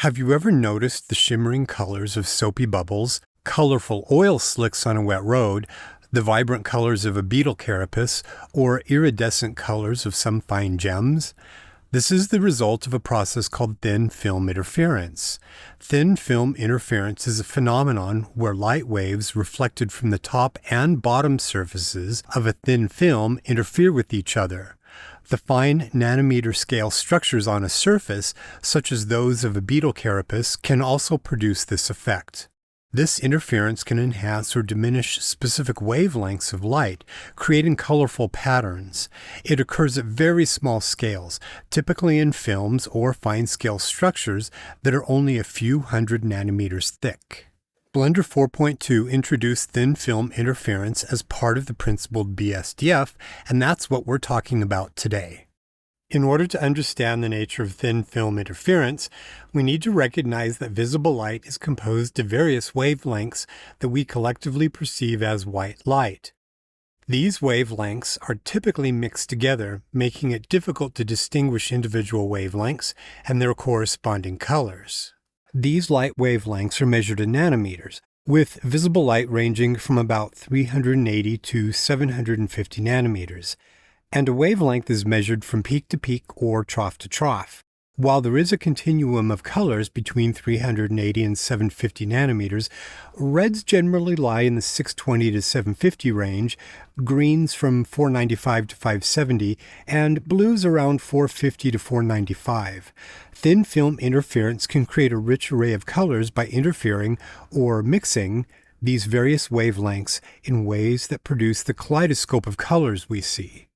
Have you ever noticed the shimmering colors of soapy bubbles, colorful oil slicks on a wet road, the vibrant colors of a beetle carapace, or iridescent colors of some fine gems? This is the result of a process called thin film interference. Thin film interference is a phenomenon where light waves reflected from the top and bottom surfaces of a thin film interfere with each other. The fine nanometer scale structures on a surface, such as those of a beetle carapace, can also produce this effect. This interference can enhance or diminish specific wavelengths of light, creating colorful patterns. It occurs at very small scales, typically in films or fine-scale structures that are only a few hundred nanometers thick. Blender 4.2 introduced thin film interference as part of the Principled BSDF, and that's what we're talking about today. In order to understand the nature of thin film interference, we need to recognize that visible light is composed of various wavelengths that we collectively perceive as white light. These wavelengths are typically mixed together, making it difficult to distinguish individual wavelengths and their corresponding colors. These light wavelengths are measured in nanometers, with visible light ranging from about 380 to 750 nanometers, and a wavelength is measured from peak to peak or trough to trough. While there is a continuum of colors between 380 and 750 nanometers, reds generally lie in the 620 to 750 range, greens from 495 to 570, and blues around 450 to 495. Thin film interference can create a rich array of colors by interfering or mixing these various wavelengths in ways that produce the kaleidoscope of colors we see.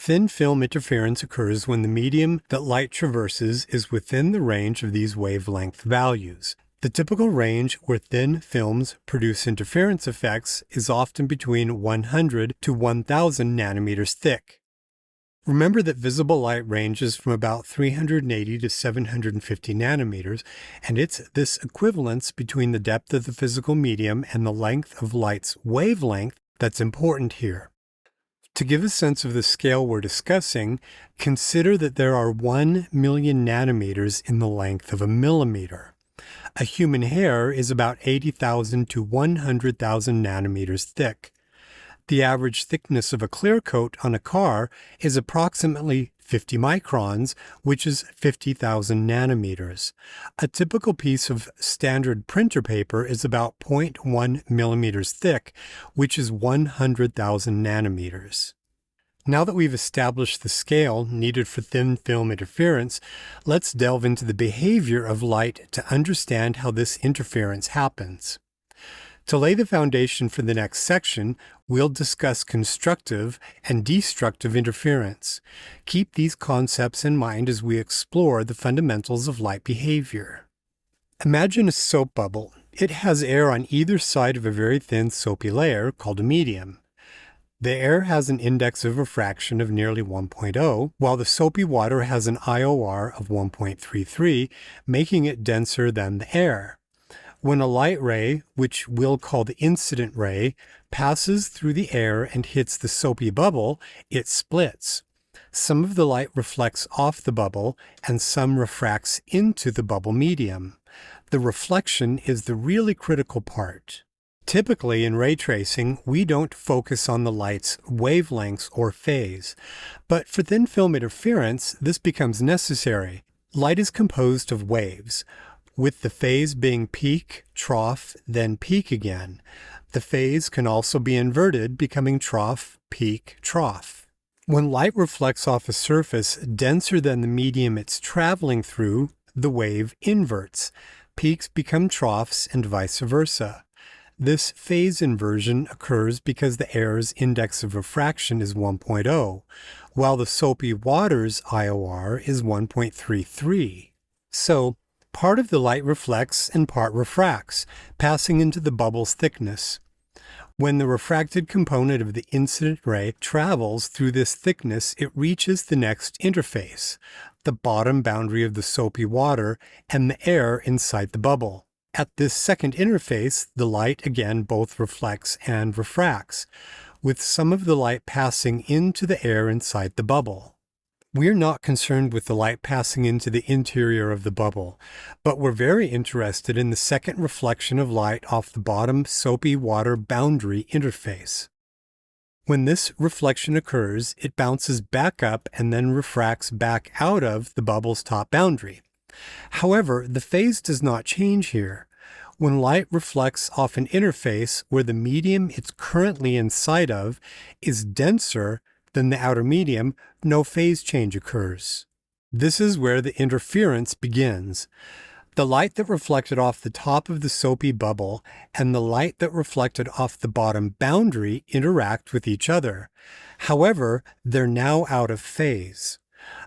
Thin film interference occurs when the medium that light traverses is within the range of these wavelength values. The typical range where thin films produce interference effects is often between 100 to 1000 nanometers thick. Remember that visible light ranges from about 380 to 750 nanometers, and it's this equivalence between the depth of the physical medium and the length of light's wavelength that's important here. To give a sense of the scale we're discussing, consider that there are 1 million nanometers in the length of a millimeter. A human hair is about 80,000 to 100,000 nanometers thick. The average thickness of a clear coat on a car is approximately 50 microns, which is 50,000 nanometers. A typical piece of standard printer paper is about 0.1 millimeters thick, which is 100,000 nanometers. Now that we've established the scale needed for thin film interference, let's delve into the behavior of light to understand how this interference happens. To lay the foundation for the next section, we'll discuss constructive and destructive interference. Keep these concepts in mind as we explore the fundamentals of light behavior. Imagine a soap bubble. It has air on either side of a very thin soapy layer called a medium. The air has an index of refraction of nearly 1.0, while the soapy water has an IOR of 1.33, making it denser than the air. When a light ray, which we'll call the incident ray, passes through the air and hits the soapy bubble, it splits. Some of the light reflects off the bubble, and some refracts into the bubble medium. The reflection is the really critical part. Typically, in ray tracing, we don't focus on the light's wavelengths or phase. But for thin film interference, this becomes necessary. Light is composed of waves, with the phase being peak, trough, then peak again. The phase can also be inverted, becoming trough, peak, trough. When light reflects off a surface denser than the medium it's traveling through, the wave inverts. Peaks become troughs and vice versa. This phase inversion occurs because the air's index of refraction is 1.0, while the soapy water's IOR is 1.33. So, part of the light reflects and part refracts, passing into the bubble's thickness. When the refracted component of the incident ray travels through this thickness, it reaches the next interface, the bottom boundary of the soapy water and the air inside the bubble. At this second interface, the light again both reflects and refracts, with some of the light passing into the air inside the bubble. We're not concerned with the light passing into the interior of the bubble, but we're very interested in the second reflection of light off the bottom soapy water boundary interface. When this reflection occurs, it bounces back up and then refracts back out of the bubble's top boundary. However, the phase does not change here. When light reflects off an interface where the medium it's currently inside of is denser than the outer medium, no phase change occurs. This is where the interference begins. The light that reflected off the top of the soapy bubble and the light that reflected off the bottom boundary interact with each other. However, they're now out of phase.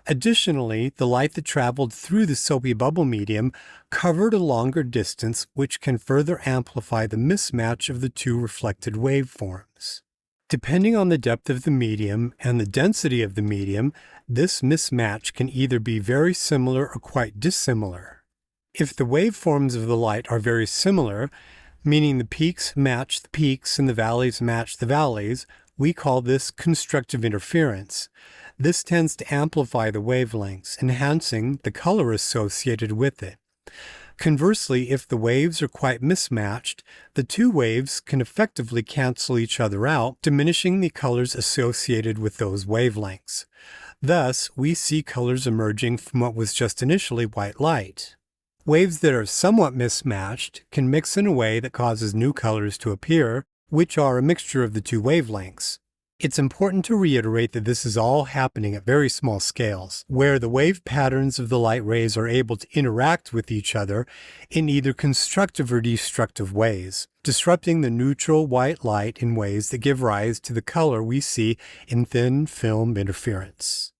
Additionally, the light that traveled through the soapy bubble medium covered a longer distance, which can further amplify the mismatch of the two reflected waveforms. Depending on the depth of the medium and the density of the medium, this mismatch can either be very similar or quite dissimilar. If the waveforms of the light are very similar, meaning the peaks match the peaks and the valleys match the valleys, we call this constructive interference. This tends to amplify the wavelengths, enhancing the color associated with it. Conversely, if the waves are quite mismatched, the two waves can effectively cancel each other out, diminishing the colors associated with those wavelengths. Thus, we see colors emerging from what was just initially white light. Waves that are somewhat mismatched can mix in a way that causes new colors to appear, which are a mixture of the two wavelengths. It's important to reiterate that this is all happening at very small scales, where the wave patterns of the light rays are able to interact with each other in either constructive or destructive ways, disrupting the neutral white light in ways that give rise to the color we see in thin film interference.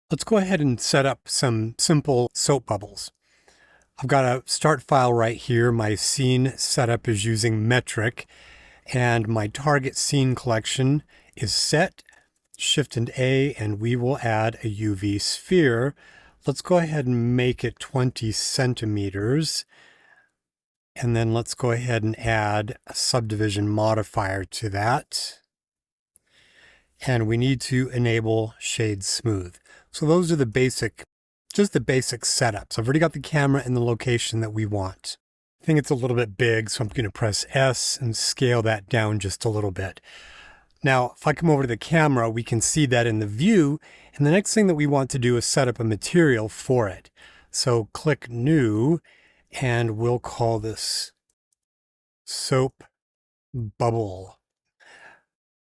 Let's go ahead and set up some simple soap bubbles. I've got a start file right here. My scene setup is using metric, and my target scene collection is set. Shift and A, and we will add a UV sphere. Let's go ahead and make it 20 centimeters. And then let's go ahead and add a subdivision modifier to that. And we need to enable shade smooth. So those are the basic setups. I've already got the camera in the location that we want. I think it's a little bit big, so I'm going to press S and scale that down just a little bit. Now, if I come over to the camera, we can see that in the view, and the next thing that we want to do is set up a material for it. So click New, and we'll call this Soap Bubble.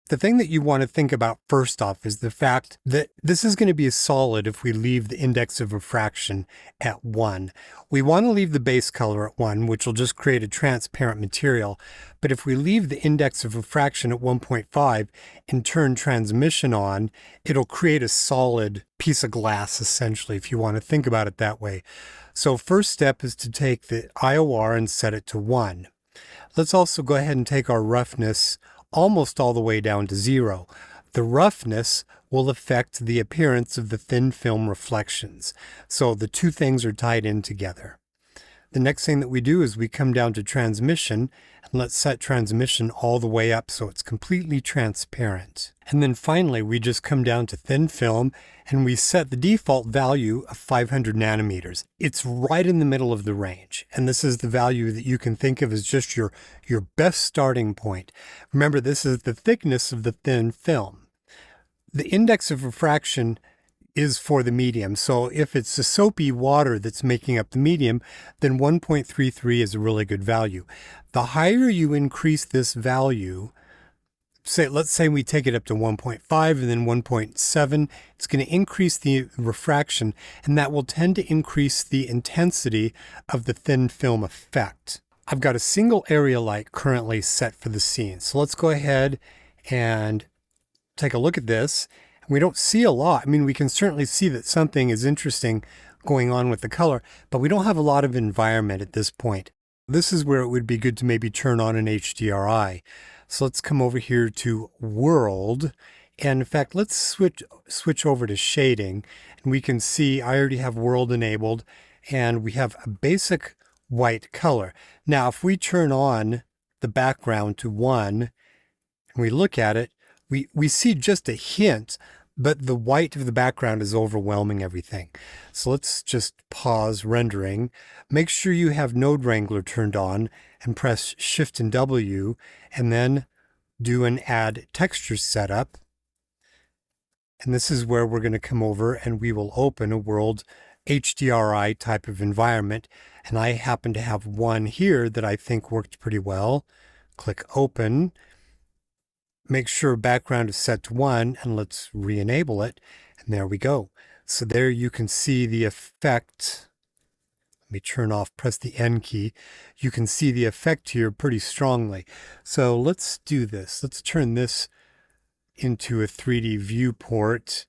The thing that you want to think about first off is the fact that this is going to be a solid if we leave the index of refraction at 1. We want to leave the base color at 1, which will just create a transparent material. But if we leave the index of refraction at 1.5 and turn transmission on, it'll create a solid piece of glass, essentially, if you want to think about it that way. So first step is to take the IOR and set it to 1. Let's also go ahead and take our roughness almost all the way down to 0. The roughness will affect the appearance of the thin film reflections. So the two things are tied in together. The next thing that we do is we come down to transmission, and let's set transmission all the way up so it's completely transparent. And then finally, we just come down to thin film and we set the default value of 500 nanometers. It's right in the middle of the range. And this is the value that you can think of as just your best starting point. Remember, this is the thickness of the thin film. The index of refraction is for the medium. So if it's the soapy water that's making up the medium, then 1.33 is a really good value. The higher you increase this value, let's say we take it up to 1.5 and then 1.7, it's going to increase the refraction, and that will tend to increase the intensity of the thin film effect. I've got a single area light currently set for the scene. So let's go ahead and take a look at this. We don't see a lot. I mean, we can certainly see that something is interesting going on with the color, but we don't have a lot of environment at this point. This is where it would be good to maybe turn on an HDRI. So let's come over here to World. And in fact, let's switch over to shading. And we can see I already have World enabled, and we have a basic white color. Now, if we turn on the background to 1 and we look at it, we see just a hint, but the white of the background is overwhelming everything. So let's just pause rendering. Make sure you have Node Wrangler turned on and press Shift and W, and then do an Add Texture Setup. And this is where we're going to come over and we will open a world HDRI type of environment. And I happen to have one here that I think worked pretty well. Click Open. Make sure background is set to 1, and let's re-enable it. And there we go. So there you can see the effect. Let me turn off, press the N key. You can see the effect here pretty strongly. So let's do this. Let's turn this into a 3D viewport.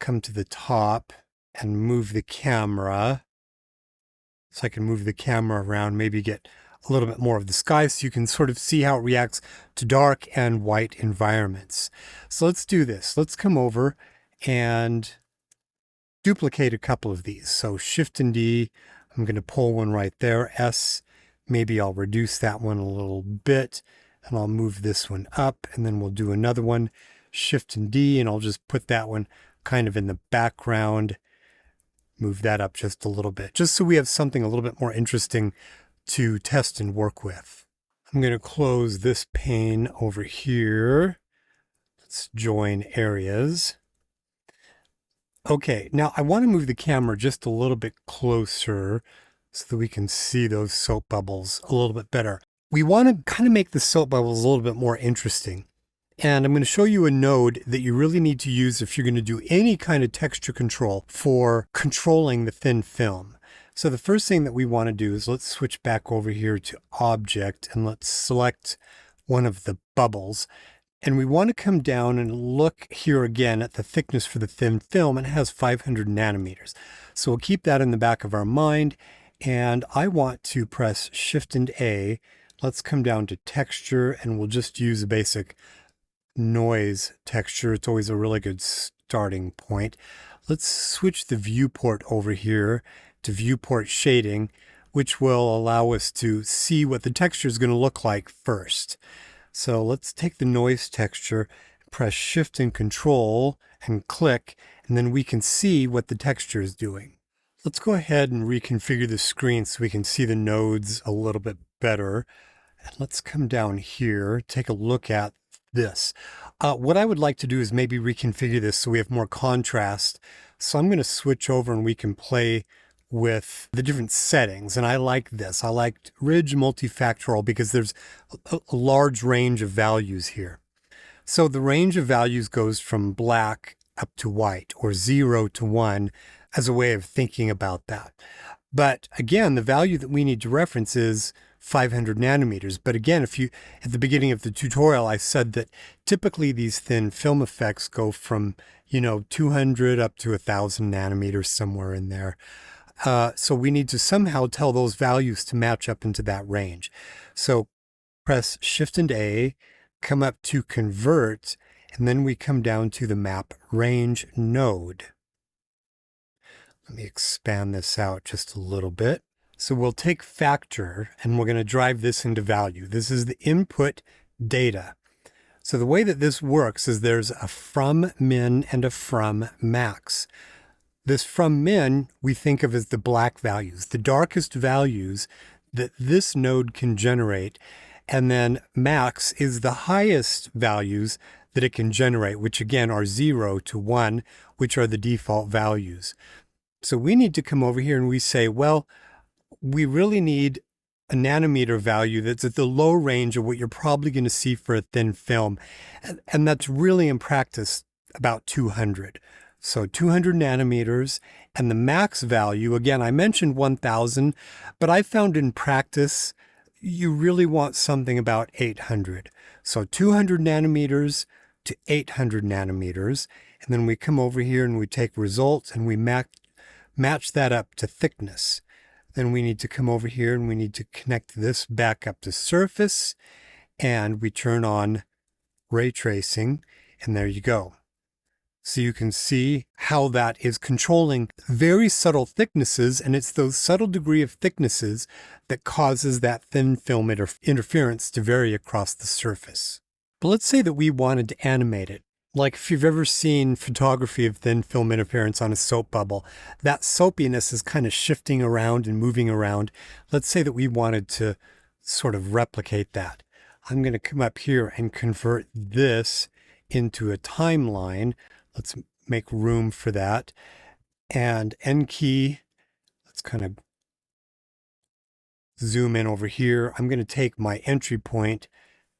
Come to the top and move the camera. So I can move the camera around, maybe get a little bit more of the sky so you can sort of see how it reacts to dark and white environments. So let's do this. Let's come over and duplicate a couple of these. So Shift and D, I'm going to pull one right there. S, maybe I'll reduce that one a little bit, and I'll move this one up, and then we'll do another one. Shift and D, and I'll just put that one kind of in the background. Move that up just a little bit, just so we have something a little bit more interesting to test and work with. I'm going to close this pane over here. Let's join areas. Okay, now I want to move the camera just a little bit closer so that we can see those soap bubbles a little bit better. We want to kind of make the soap bubbles a little bit more interesting. And I'm going to show you a node that you really need to use if you're going to do any kind of texture control for controlling the thin film. So the first thing that we want to do is let's switch back over here to Object, and let's select one of the bubbles. And we want to come down and look here again at the thickness for the thin film, and it has 500 nanometers. So we'll keep that in the back of our mind. And I want to press Shift and A. Let's come down to Texture, and we'll just use a basic noise texture. It's always a really good starting point. Let's switch the viewport over here to viewport shading, which will allow us to see what the texture is going to look like first. So let's take the noise texture, press Shift and Control and click, and then we can see what the texture is doing. Let's go ahead and reconfigure the screen so we can see the nodes a little bit better. And let's come down here, take a look at this. What I would like to do is maybe reconfigure this so we have more contrast. So I'm going to switch over and we can play with the different settings. And I like this. I like Ridge Multifactorial because there's a large range of values here. So the range of values goes from black up to white, or 0 to 1, as a way of thinking about that. But again, the value that we need to reference is 500 nanometers. But again, if you, at the beginning of the tutorial, I said that typically these thin film effects go from, 200 up to 1,000 nanometers, somewhere in there. So we need to somehow tell those values to match up into that range. So press Shift and A, come up to Convert, and then we come down to the Map Range node. Let me expand this out just a little bit. So we'll take factor and we're going to drive this into value. This is the input data. So the way that this works is there's a from min and a from max. This from min we think of as the black values, the darkest values that this node can generate. And then max is the highest values that it can generate, which again are 0 to 1, which are the default values. So we need to come over here and we say, well, we really need a nanometer value that's at the low range of what you're probably going to see for a thin film. And that's really in practice about 200. So 200 nanometers, and the max value, again, I mentioned 1,000, but I found in practice, you really want something about 800. So 200 nanometers to 800 nanometers. And then we come over here and we take results and we match that up to thickness. Then we need to come over here and we need to connect this back up to surface, and we turn on ray tracing, and there you go. So you can see how that is controlling very subtle thicknesses, and it's those subtle degree of thicknesses that causes that thin film interference to vary across the surface. But let's say that we wanted to animate it. Like if you've ever seen photography of thin film interference on a soap bubble, that soapiness is kind of shifting around and moving around. Let's say that we wanted to sort of replicate that. I'm going to come up here and convert this into a timeline. Let's make room for that. And N key, let's kind of zoom in over here. I'm going to take my entry point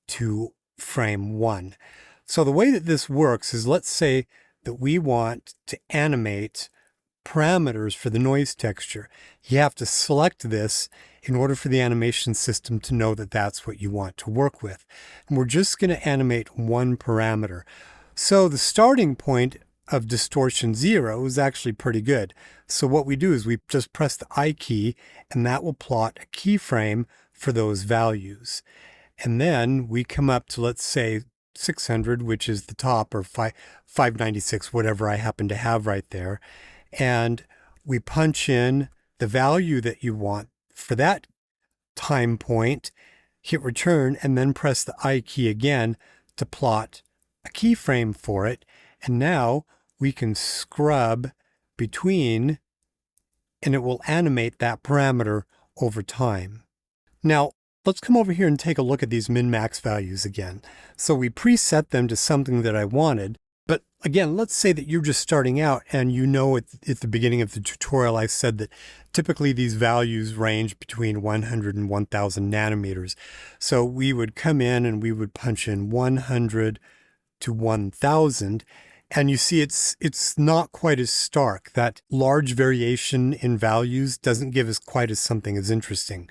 to frame 1. So the way that this works is, let's say that we want to animate parameters for the noise texture. You have to select this in order for the animation system to know that that's what you want to work with. And we're just going to animate one parameter. So the starting point of distortion 0 is actually pretty good. So what we do is we just press the I key, and that will plot a keyframe for those values. And then we come up to, let's say, 600, which is the top, or 596, whatever I happen to have right there. And we punch in the value that you want for that time point, hit return, and then press the I key again to plot a keyframe for it. And now we can scrub between, and it will animate that parameter over time. Now, let's come over here and take a look at these min-max values again. So we preset them to something that I wanted. But again, let's say that you're just starting out, and you know at the beginning of the tutorial I said that typically these values range between 100 and 1000 nanometers. So we would come in and we would punch in 100 to 1000. And you see it's not quite as stark. That large variation in values doesn't give us quite as something as interesting.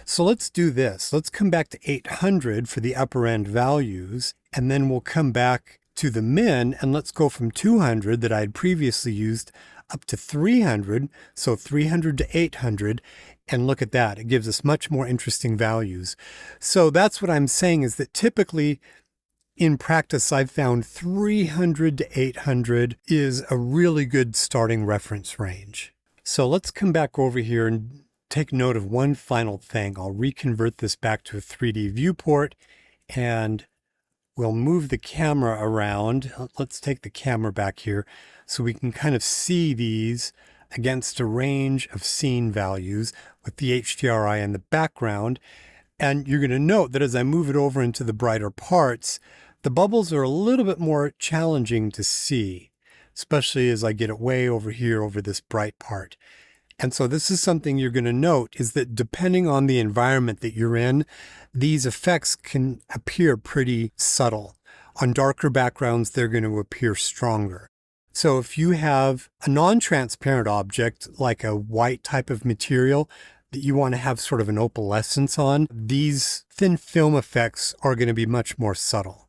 So let's do this. Let's come back to 800 for the upper end values, and then we'll come back to the min, and let's go from 200 that I had previously used up to 300. So 300 to 800, and look at that. It gives us much more interesting values. So that's what I'm saying, is that typically in practice, I've found 300 to 800 is a really good starting reference range. So let's come back over here and take note of one final thing. I'll reconvert this back to a 3D viewport, and we'll move the camera around. Let's take the camera back here so we can kind of see these against a range of scene values with the HDRI in the background. And you're going to note that as I move it over into the brighter parts, the bubbles are a little bit more challenging to see, especially as I get it way over here over this bright part. And so this is something you're going to note, is that depending on the environment that you're in, these effects can appear pretty subtle. On darker backgrounds, they're going to appear stronger. So if you have a non-transparent object, like a white type of material, that you want to have sort of an opalescence on, these thin film effects are going to be much more subtle.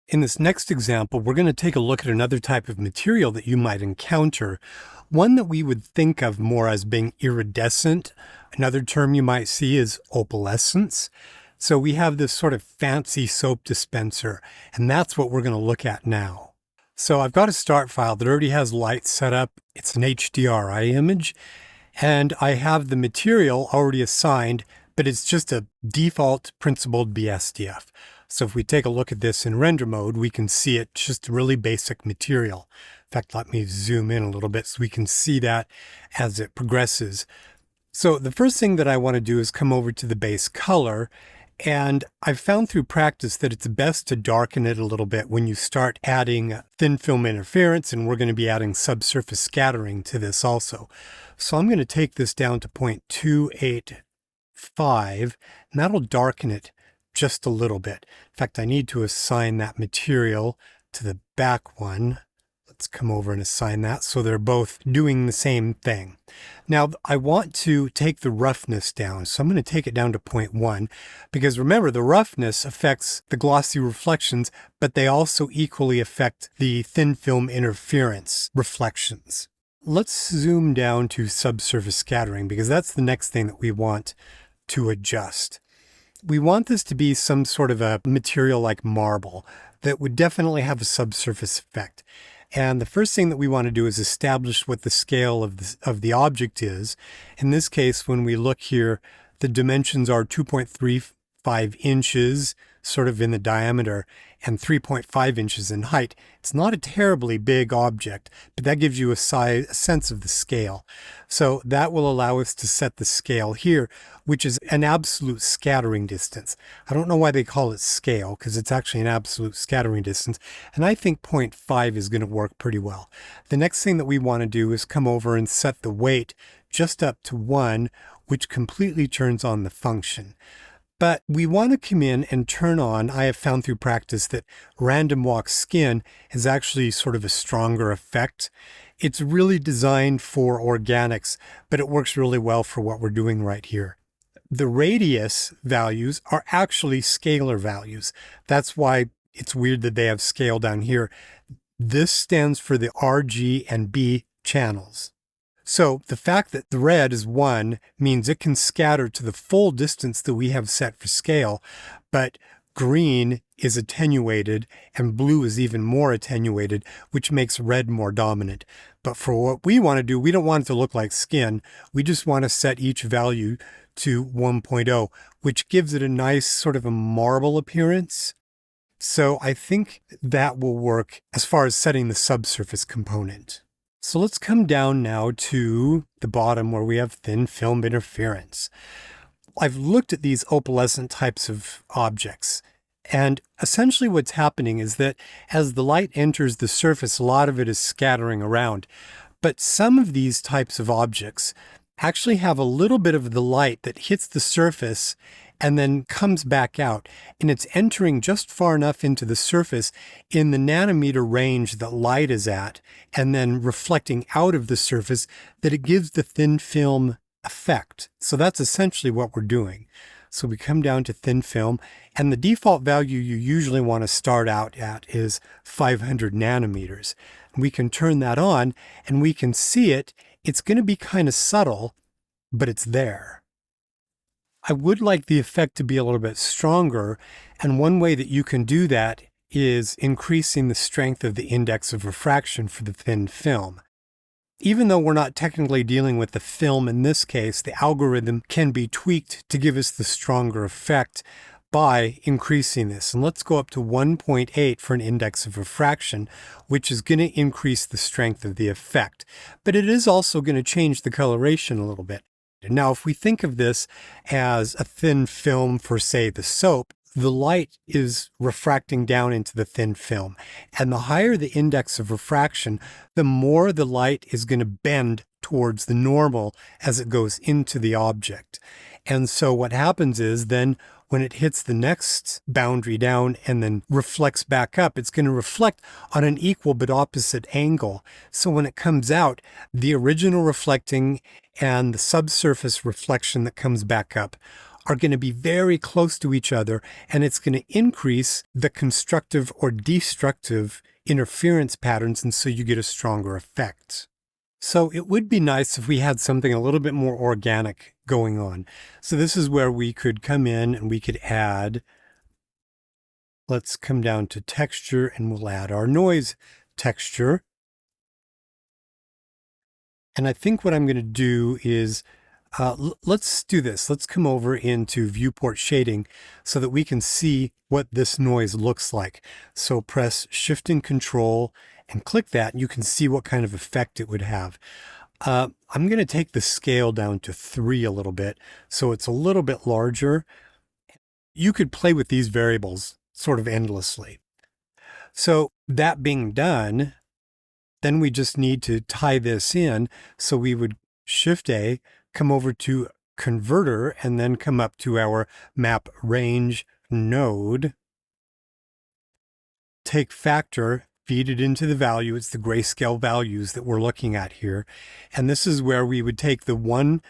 In this next example, we're going to take a look at another type of material that you might encounter, one that we would think of more as being iridescent. Another term you might see is opalescence. So we have this sort of fancy soap dispenser, and that's what we're going to look at now. So I've got a start file that already has light set up. It's an HDRI image, and I have the material already assigned, but it's just a default Principled BSDF. So if we take a look at this in render mode, we can see it's just a really basic material. In fact, let me zoom in a little bit so we can see that as it progresses. So the first thing that I want to do is come over to the base color. And I've found through practice that it's best to darken it a little bit when you start adding thin film interference, and we're going to be adding subsurface scattering to this also. So I'm going to take this down to 0.285, and that'll darken it just a little bit. In fact, I need to assign that material to the back one. Let's come over and assign that so they're both doing the same thing. Now, I want to take the roughness down, so I'm going to take it down to 0.1, because remember, the roughness affects the glossy reflections, but they also equally affect the thin film interference reflections. Let's zoom down to subsurface scattering, because that's the next thing that we want to adjust. We want this to be some sort of a material like marble that would definitely have a subsurface effect. And the first thing that we want to do is establish what the scale of the object is. In this case, when we look here, The dimensions are 2.35 inches, sort of in the diameter, and 3.5 inches in height. It's not a terribly big object, but that gives you a sense of the scale. So that will allow us to set the scale here, which is an absolute scattering distance. I don't know why they call it scale, because it's actually an absolute scattering distance, and I think 0.5 is going to work pretty well. The next thing that we want to do is come over and set the weight just up to 1, which completely turns on the function. But we want to come in and turn on, I have found through practice that random walk skin is actually sort of a stronger effect. It's really designed for organics, but it works really well for what we're doing right here. The radius values are actually scalar values. That's why it's weird that they have scale down here. This stands for the R, G, and B channels. So the fact that the red is 1 means it can scatter to the full distance that we have set for scale, but green is attenuated and blue is even more attenuated, which makes red more dominant. But for what we want to do, we don't want it to look like skin. We just want to set each value to 1.0, which gives it a nice sort of a marble appearance. So I think that will work as far as setting the subsurface component. So let's come down now to the bottom where we have thin film interference. I've looked at these opalescent types of objects, and essentially what's happening is that as the light enters the surface, a lot of it is scattering around. But some of these types of objects actually have a little bit of the light that hits the surface and then comes back out, and it's entering just far enough into the surface in the nanometer range that light is at, and then reflecting out of the surface that it gives the thin film effect. So that's essentially what we're doing. So we come down to thin film, and the default value you usually want to start out at is 500 nanometers. We can turn that on, and we can see it. It's going to be kind of subtle, but it's there. I would like the effect to be a little bit stronger, and one way that you can do that is increasing the strength of the index of refraction for the thin film. Even though we're not technically dealing with the film in this case, the algorithm can be tweaked to give us the stronger effect by increasing this. And let's go up to 1.8 for an index of refraction, which is going to increase the strength of the effect. But it is also going to change the coloration a little bit. Now, if we think of this as a thin film for, say, the soap, the light is refracting down into the thin film. And the higher the index of refraction, the more the light is going to bend towards the normal as it goes into the object. And so what happens is then when it hits the next boundary down and then reflects back up, it's going to reflect on an equal but opposite angle. So when it comes out, the original reflecting and the subsurface reflection that comes back up are going to be very close to each other, and it's going to increase the constructive or destructive interference patterns, and so you get a stronger effect. So it would be nice if we had something a little bit more organic going on. So this is where we could come in and we could add, let's come down to texture and we'll add our noise texture. And I think what I'm going to do is, let's do this. Let's come over into viewport shading so that we can see what this noise looks like. So press Shift and Control and click that, and you can see what kind of effect it would have. I'm going to take the scale down to 3 a little bit, so it's a little bit larger. You could play with these variables sort of endlessly. So that being done, then we just need to tie this in. So we would Shift A, come over to Converter, and then come up to our Map Range node. Take Factor, feed it into the value. It's the grayscale values that we're looking at here. And this is where we would take the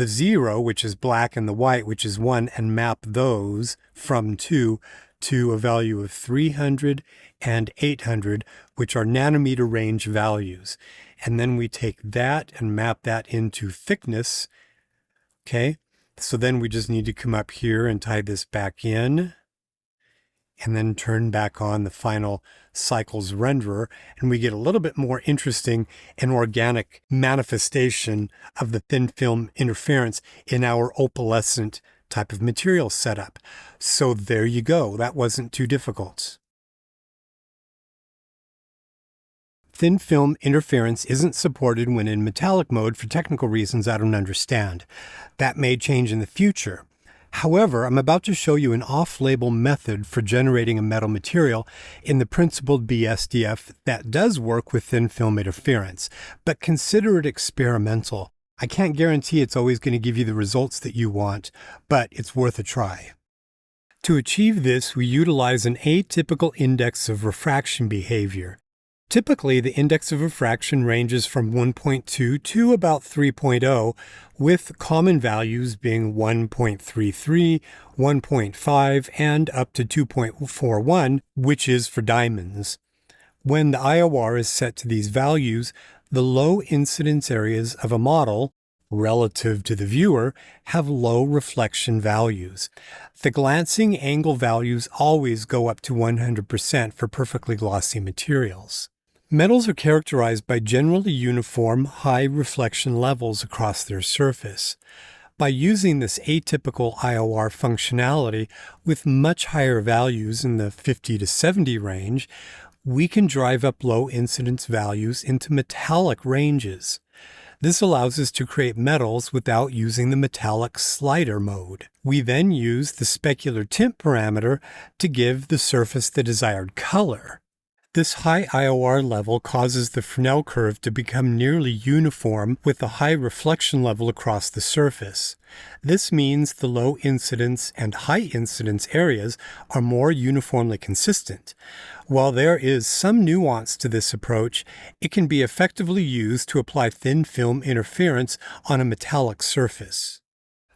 0, which is black, and the white, which is 1, and map those from 2 to a value of 300 and 800, which are nanometer range values. And then we take that and map that into thickness. Okay, so then we just need to come up here and tie this back in. and then turn back on the final cycles renderer, and we get a little bit more interesting and organic manifestation of the thin film interference in our opalescent type of material setup. So there you go. That wasn't too difficult. Thin film interference isn't supported when in metallic mode for technical reasons I don't understand. That may change in the future. However, I'm about to show you an off-label method for generating a metal material in the Principled BSDF that does work with thin film interference, but consider it experimental. I can't guarantee it's always going to give you the results that you want, but it's worth a try. To achieve this, we utilize an atypical index of refraction behavior. Typically, the index of refraction ranges from 1.2 to about 3.0, with common values being 1.33, 1.5, and up to 2.41, which is for diamonds. When the IOR is set to these values, the low incidence areas of a model, relative to the viewer, have low reflection values. The glancing angle values always go up to 100% for perfectly glossy materials. Metals are characterized by generally uniform, high reflection levels across their surface. By using this atypical IOR functionality with much higher values in the 50 to 70 range, we can drive up low incidence values into metallic ranges. This allows us to create metals without using the metallic slider mode. We then use the specular tint parameter to give the surface the desired color. This high IOR level causes the Fresnel curve to become nearly uniform with a high reflection level across the surface. This means the low incidence and high incidence areas are more uniformly consistent. While there is some nuance to this approach, it can be effectively used to apply thin film interference on a metallic surface.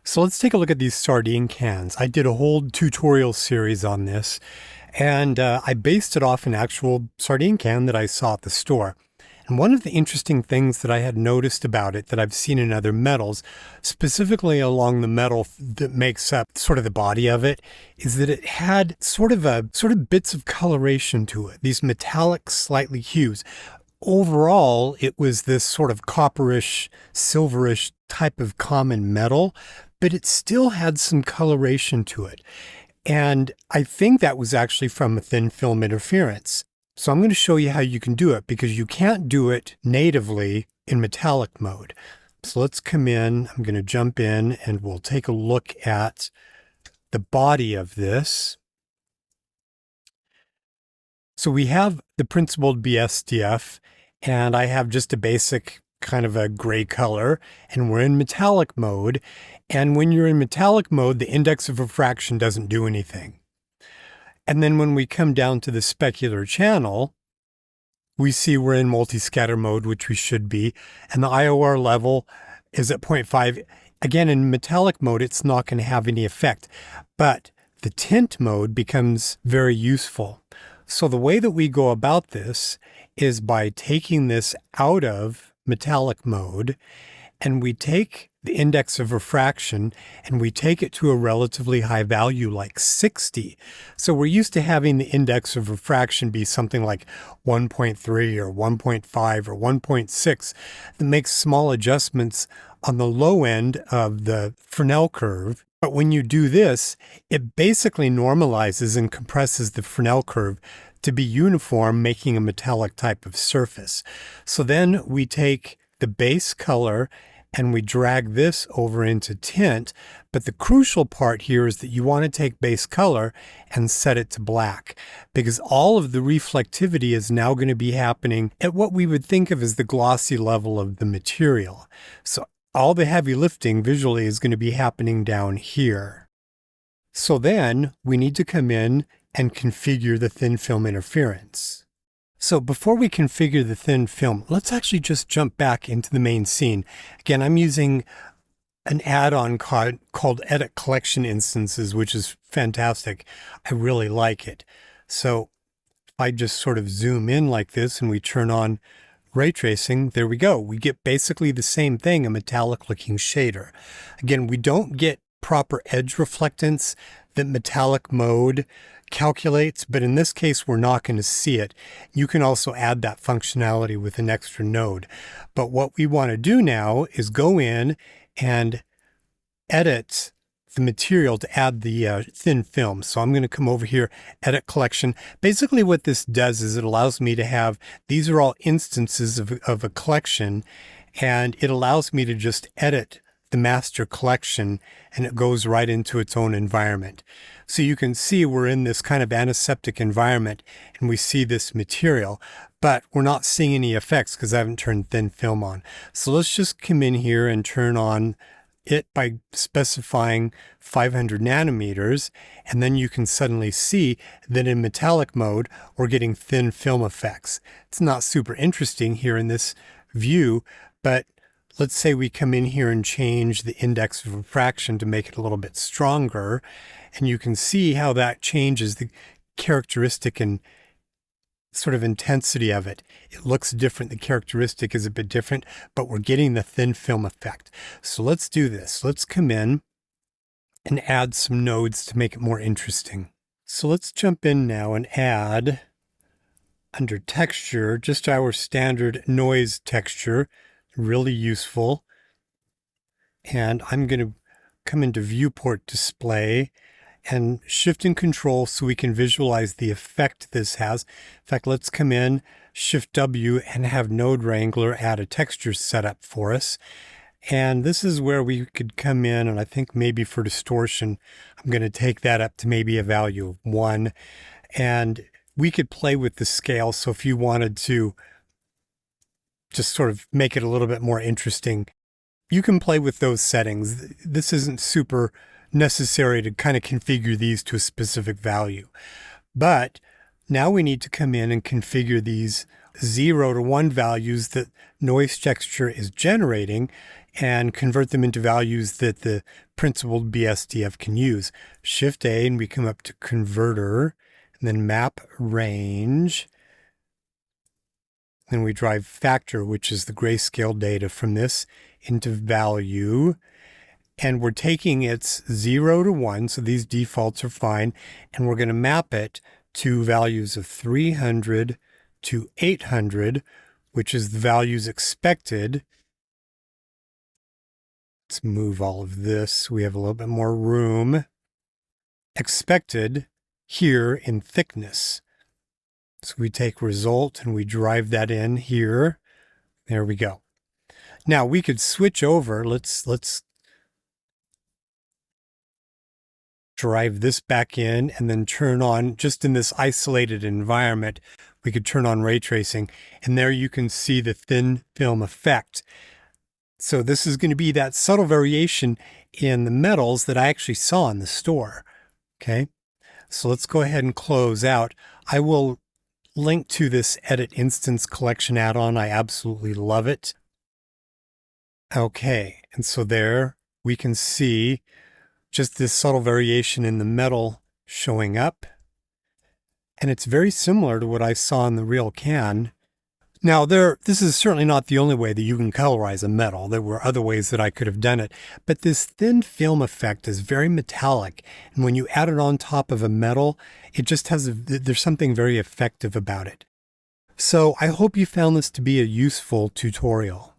So let's take a look at these sardine cans. I did a whole tutorial series on this, and I based it off an actual sardine can that I saw at the store. And one of the interesting things that I had noticed about it that I've seen in other metals, specifically along the metal that makes up sort of the body of it, is that it had sort of bits of coloration to it, these metallic slightly hues. Overall, it was this sort of copperish, silverish type of common metal, but it still had some coloration to it. And I think that was actually from a thin film interference. So I'm going to show you how you can do it, because you can't do it natively in metallic mode. So let's come in. I'm going to jump in and we'll take a look at the body of this. So we have the Principled BSDF, and I have just a basic kind of a gray color, and we're in metallic mode. And when you're in metallic mode, the index of refraction doesn't do anything. And then when we come down to the specular channel, we see we're in multi-scatter mode, which we should be, and the IOR level is at 0.5. Again, in metallic mode, it's not going to have any effect, but the tint mode becomes very useful. So the way that we go about this is by taking this out of metallic mode, and we take the index of refraction and we take it to a relatively high value like 60. So we're used to having the index of refraction be something like 1.3 or 1.5 or 1.6 that makes small adjustments on the low end of the Fresnel curve. But when you do this, it basically normalizes and compresses the Fresnel curve to be uniform, making a metallic type of surface. So then we take the base color and we drag this over into tint. But the crucial part here is that you want to take base color and set it to black, because all of the reflectivity is now going to be happening at what we would think of as the glossy level of the material. So all the heavy lifting visually is going to be happening down here. So then we need to come in and configure the thin film interference. So before we configure the thin film, let's actually just jump back into the main scene. Again, I'm using an add-on called Edit Collection Instances, which is fantastic. I really like it. So if I just sort of zoom in like this and we turn on ray tracing, there we go. We get basically the same thing, a metallic looking shader. Again, we don't get proper edge reflectance that metallic mode calculates, but in this case, we're not going to see it. You can also add that functionality with an extra node. But what we want to do now is go in and edit the material to add the thin film. So I'm going to come over here, edit collection. Basically what this does is it allows me to have, these are all instances of a collection, and it allows me to just edit the master collection, and it goes right into its own environment. So you can see we're in this kind of antiseptic environment, and we see this material, but we're not seeing any effects because I haven't turned thin film on. So let's just come in here and turn on it by specifying 500 nanometers, and then you can suddenly see that in metallic mode, we're getting thin film effects. It's not super interesting here in this view, but let's say we come in here and change the index of refraction to make it a little bit stronger, and you can see how that changes the characteristic and sort of intensity of it. It looks different. The characteristic is a bit different, but we're getting the thin film effect. So let's do this. Let's come in and add some nodes to make it more interesting. So let's jump in now and add, under texture, just our standard noise texture. Really useful. And I'm going to come into viewport display and shift and control so we can visualize the effect this has. In fact, let's come in, shift W, and have Node Wrangler add a texture setup for us. And this is where we could come in, and I think maybe for distortion, I'm going to take that up to maybe a value of 1. And we could play with the scale. So if you wanted to just sort of make it a little bit more interesting, you can play with those settings. This isn't super necessary to kind of configure these to a specific value. But now we need to come in and configure these 0 to 1 values that noise texture is generating and convert them into values that the Principled BSDF can use. Shift A, and we come up to Converter, and then Map Range. Then we drive Factor, which is the grayscale data from this, into value. And we're taking its 0 to 1, so these defaults are fine, and we're going to map it to values of 300 to 800, which is the values expected. Let's move all of this. We have a little bit more room. Expected here in thickness. So we take result and we drive that in here. There we go. Now we could switch over. Let's drive this back in and then turn on, just in this isolated environment, we could turn on ray tracing, and there you can see the thin film effect. So this is going to be that subtle variation in the metals that I actually saw in the store. Okay, so let's go ahead and close out. I will link to this Edit Instance Collection add-on. I absolutely love it. Okay, and so there we can see just this subtle variation in the metal showing up. And it's very similar to what I saw in the real can. Now, this is certainly not the only way that you can colorize a metal. There were other ways that I could have done it. But this thin film effect is very metallic. And when you add it on top of a metal, it just has, there's something very effective about it. So I hope you found this to be a useful tutorial.